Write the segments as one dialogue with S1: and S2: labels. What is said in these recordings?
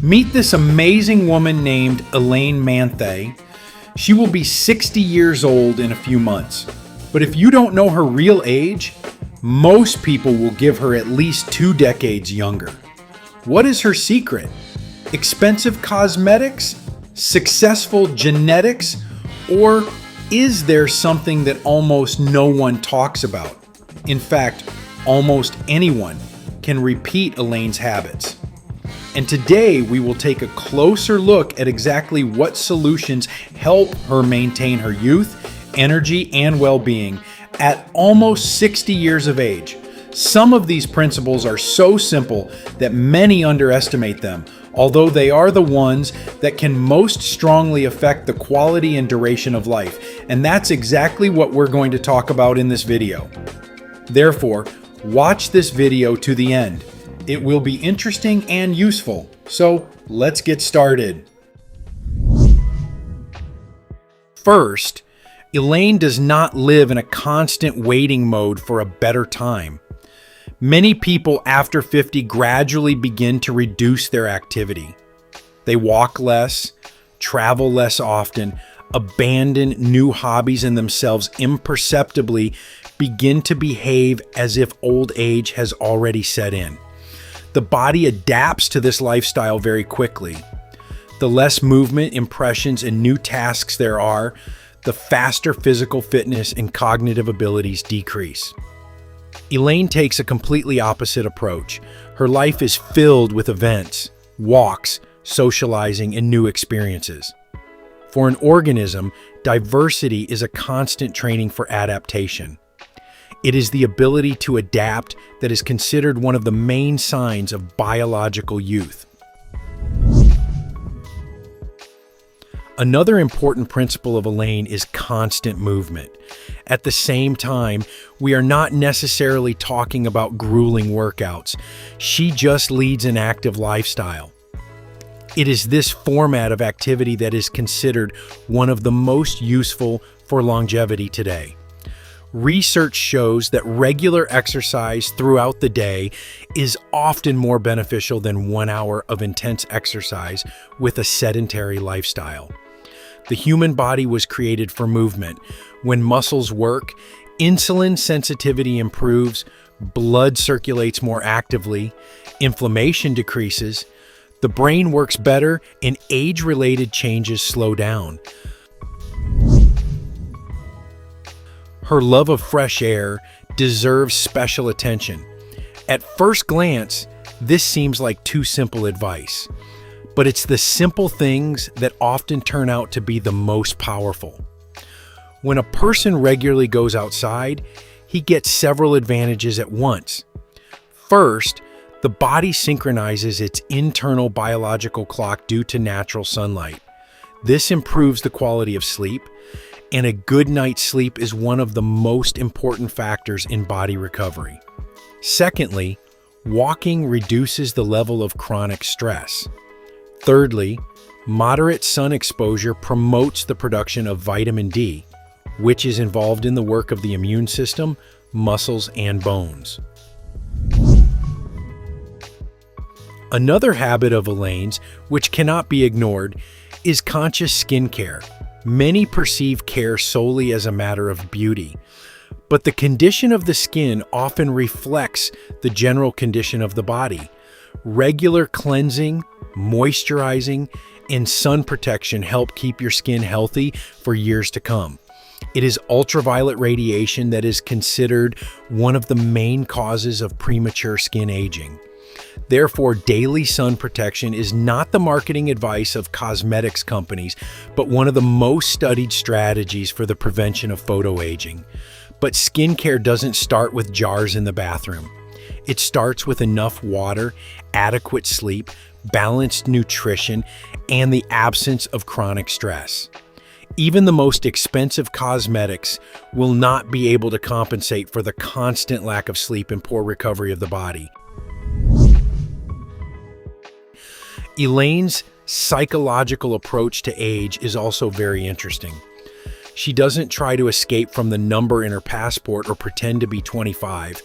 S1: Meet this amazing woman named Elaine Manthei. She will be 60 years old in a few months. But if you don't know her real age, most people will give her at least 2 decades younger. What is her secret? Expensive cosmetics? Successful genetics? Or is there something that almost no one talks about? In fact, almost anyone can repeat Elaine's habits. And today we will take a closer look at exactly what solutions help her maintain her youth, energy, and well-being at almost 60 years of age. Some of these principles are so simple that many underestimate them, although they are the ones that can most strongly affect the quality and duration of life. And that's exactly what we're going to talk about in this video. Therefore, watch this video to the end. It will be interesting and useful. So let's get started. First, Elaine does not live in a constant waiting mode for a better time. Many people after 50 gradually begin to reduce their activity. They walk less, travel less often, abandon new hobbies, and themselves imperceptibly begin to behave as if old age has already set in. The body adapts to this lifestyle very quickly. The less movement, impressions, and new tasks there are, the faster physical fitness and cognitive abilities decrease. Elaine takes a completely opposite approach. Her life is filled with events, walks, socializing, and new experiences. For an organism, diversity is a constant training for adaptation. It is the ability to adapt that is considered one of the main signs of biological youth. Another important principle of Elaine is constant movement. At the same time, we are not necessarily talking about grueling workouts. She just leads an active lifestyle. It is this format of activity that is considered one of the most useful for longevity today. Research shows that regular exercise throughout the day is often more beneficial than 1 hour of intense exercise with a sedentary lifestyle. The human body was created for movement. When muscles work, insulin sensitivity improves, blood circulates more actively, inflammation decreases, the brain works better, and age-related changes slow down. Her love of fresh air deserves special attention. At first glance, this seems like too simple advice, but it's the simple things that often turn out to be the most powerful. When a person regularly goes outside, he gets several advantages at once. First, the body synchronizes its internal biological clock due to natural sunlight. This improves the quality of sleep, and a good night's sleep is one of the most important factors in body recovery. Secondly, walking reduces the level of chronic stress. Thirdly, moderate sun exposure promotes the production of vitamin D, which is involved in the work of the immune system, muscles, and bones. Another habit of Elaine's, which cannot be ignored, is conscious skincare. Many perceive care solely as a matter of beauty, but the condition of the skin often reflects the general condition of the body. Regular cleansing, moisturizing, and sun protection help keep your skin healthy for years to come. It is ultraviolet radiation that is considered one of the main causes of premature skin aging. Therefore, daily sun protection is not the marketing advice of cosmetics companies, but one of the most studied strategies for the prevention of photoaging. But skincare doesn't start with jars in the bathroom. It starts with enough water, adequate sleep, balanced nutrition, and the absence of chronic stress. Even the most expensive cosmetics will not be able to compensate for the constant lack of sleep and poor recovery of the body. Elaine's psychological approach to age is also very interesting. She doesn't try to escape from the number in her passport or pretend to be 25.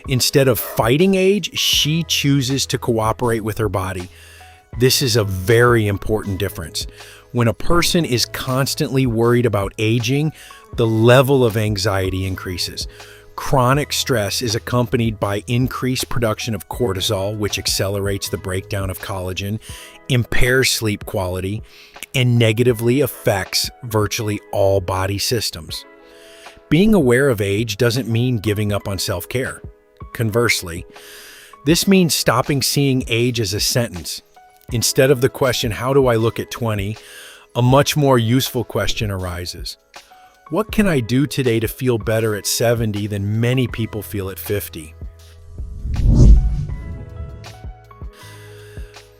S1: Instead of fighting age, she chooses to cooperate with her body. This is a very important difference. When a person is constantly worried about aging, the level of anxiety increases. Chronic stress is accompanied by increased production of cortisol, which accelerates the breakdown of collagen, impairs sleep quality, and negatively affects virtually all body systems. Being aware of age doesn't mean giving up on self-care. Conversely, this means stopping seeing age as a sentence. Instead of the question, how do I look at 20, a much more useful question arises. What can I do today to feel better at 70 than many people feel at 50?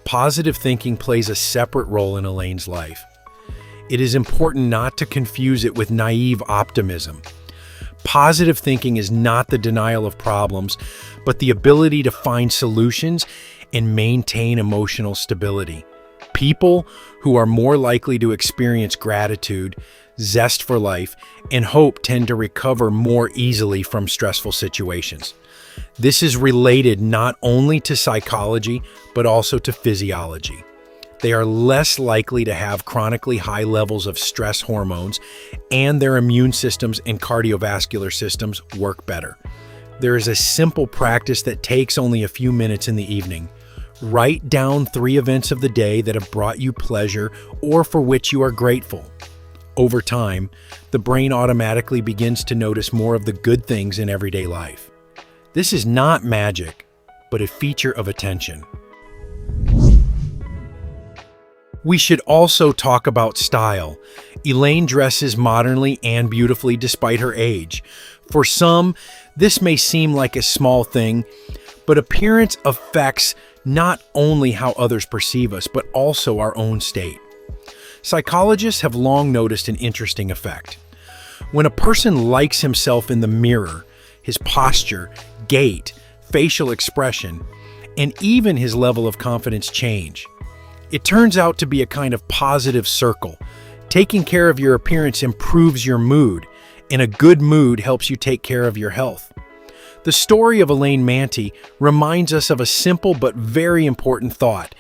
S1: Positive thinking plays a separate role in Elaine's life. It is important not to confuse it with naive optimism. Positive thinking is not the denial of problems, but the ability to find solutions and maintain emotional stability. People who are more likely to experience gratitude, zest for life, and hope tend to recover more easily from stressful situations. This is related not only to psychology, but also to physiology. They are less likely to have chronically high levels of stress hormones, and their immune systems and cardiovascular systems work better. There is a simple practice that takes only a few minutes in the evening. Write down 3 events of the day that have brought you pleasure or for which you are grateful. Over time, the brain automatically begins to notice more of the good things in everyday life. This is not magic, but a feature of attention. We should also talk about style. Elaine dresses modernly and beautifully despite her age. For some, this may seem like a small thing, but appearance affects not only how others perceive us, but also our own state. Psychologists have long noticed an interesting effect. When a person likes himself in the mirror, his posture, gait, facial expression, and even his level of confidence change. It turns out to be a kind of positive circle. Taking care of your appearance improves your mood, and a good mood helps you take care of your health. The story of Elaine Manthei reminds us of a simple but very important thought.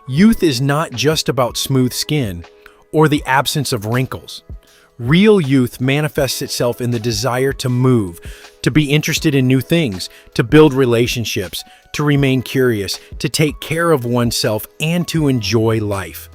S1: Youth is not just about smooth skin or the absence of wrinkles. Real youth manifests itself in the desire to move, to be interested in new things, to build relationships, to remain curious, to take care of oneself, and to enjoy life.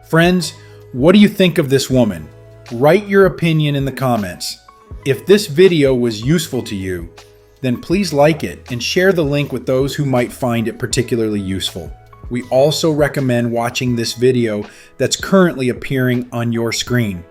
S1: Friends, what do you think of this woman? Write your opinion in the comments. If this video was useful to you, then please like it and share the link with those who might find it particularly useful. We also recommend watching this video that's currently appearing on your screen.